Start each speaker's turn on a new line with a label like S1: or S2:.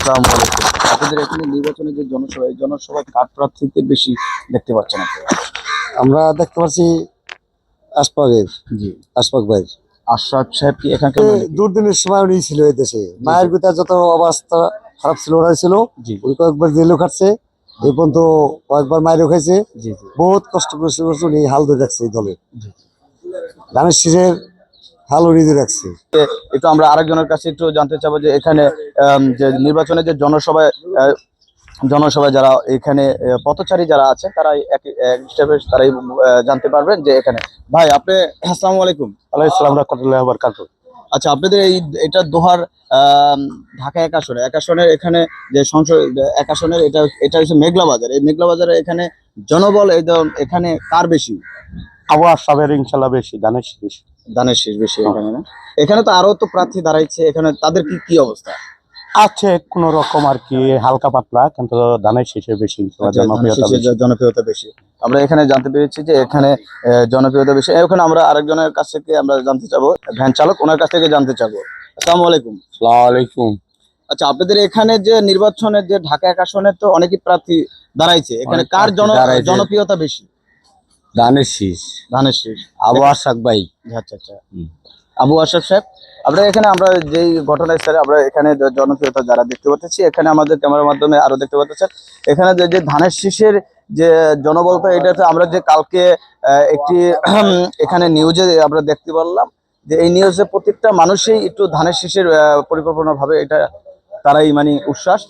S1: আসসালামু আলাইকুম। আপনাদের এখানে নির্বাচনে যে জনসভা, এই জনসভায় কার প্রার্থীকে বেশি দেখতে পাচ্ছেন আপনারা?
S2: আমরা দেখতে পাচ্ছি আশফাকের
S1: জি।
S2: আশফাক ভাই।
S1: আশরাফ সাহেব কি এখানকার নাকি?
S2: দুর্দিনের সময় উনি ছিল এই দেশে,
S1: জি।
S2: মায়ের পিতা যত অবস্থা খারাপ ছিল ওরাই ছিল।
S1: জি
S2: উনি কয়েকবার জেলও খাটছে, এই পর্যন্ত কয়েকবার মায়েরও খাইছে।
S1: জি জি
S2: বহুত কষ্ট করছে উনি হাল ধরে রাখছে এই দলে।
S1: জি।
S2: ধানের শীষের হাল উনি ধরে রাখছে।
S1: একটু আমরা আরেকজনের কাছে একটু জানতে চাবো যে এখানে যে নির্বাচনে যে জনসভায় যারা এখানে পথচারী যারা আছে তারা এক এক হিসাবে তারাই জানতে পারবেন যে এখানে। ভাই আপনি, আসসালামু আলাইকুম।
S2: আলাইহিস সালাম রাহমাতুল্লাহি ওয়া বারাকাতুহু।
S1: আচ্ছা, আপনাদের এটা দোহার আহ, ঢাকা এক আসনের এখানে যে সংসদ এক আসনের এটা এটা হচ্ছে মেঘলা বাজার। এই মেঘলা বাজারে এখানে জনবল এখানে কার বেশি?
S2: আবু আশরাফের ইনশাআল্লাহ বেশি, ধানের শীষ।
S1: ধানের শীষ বেশি এখানে না? এখানে তো আরো তো প্রার্থী দাঁড়াইছে, এখানে তাদের কি কি অবস্থা?
S2: আছে কোন রকম আর কি, হালকা পাতলা, কিন্তু ধানের শীষে বেশি
S1: আচ্ছা, ধানের
S2: জনপ্রিয়তা
S1: শীষের
S2: বেশি।
S1: জনপ্রিয়তা বেশি। আমরা এখানে জানতে পেরেছি যে এখানে জনপ্রিয়তা বেশি। ওখানে আমরা আরেকজনের কাছ থেকে আমরা জানতে চাবো, ভ্যান চালক, ওনার কাছ থেকে জানতে চাবো। আসসালামু আলাইকুম।
S2: আসসালামু আলাইকুম।
S1: আচ্ছা, আপনাদের এখানে যে নির্বাচনের যে ঢাকা এক আসনে তো অনেকই প্রার্থী দাঁড়াইছে, এখানে
S2: অনেক
S1: কার
S2: প্রার্থী দাঁড়াইছে।
S1: জনপ্রিয়তা বেশি?
S2: ধানের শীষ।
S1: ধানের শীষ।
S2: আবু আশরাফ ভাই।
S1: আচ্ছা আচ্ছা। আবু আশরাফ সাহেব, আমরা এখানে আমরা যেই ঘটনাস্থলে আমরা এখানে জনপ্রিয়তা যারা দেখতে পাচ্ছি, এখানে আমাদের ক্যামেরার মাধ্যমে আরো দেখতে পাচ্ছেন এখানে যে যে ধানের শীষের যে জনবলতা, এটাতে আমরা যে কালকে একটি এখানে নিউজে আমরা দেখতে পারলাম যে এই নিউজে প্রত্যেকটা মানুষই একটু ধানের শীষের পরিকল্পনা ভাবে এটা তারাই মানে উচ্ছ্বাস।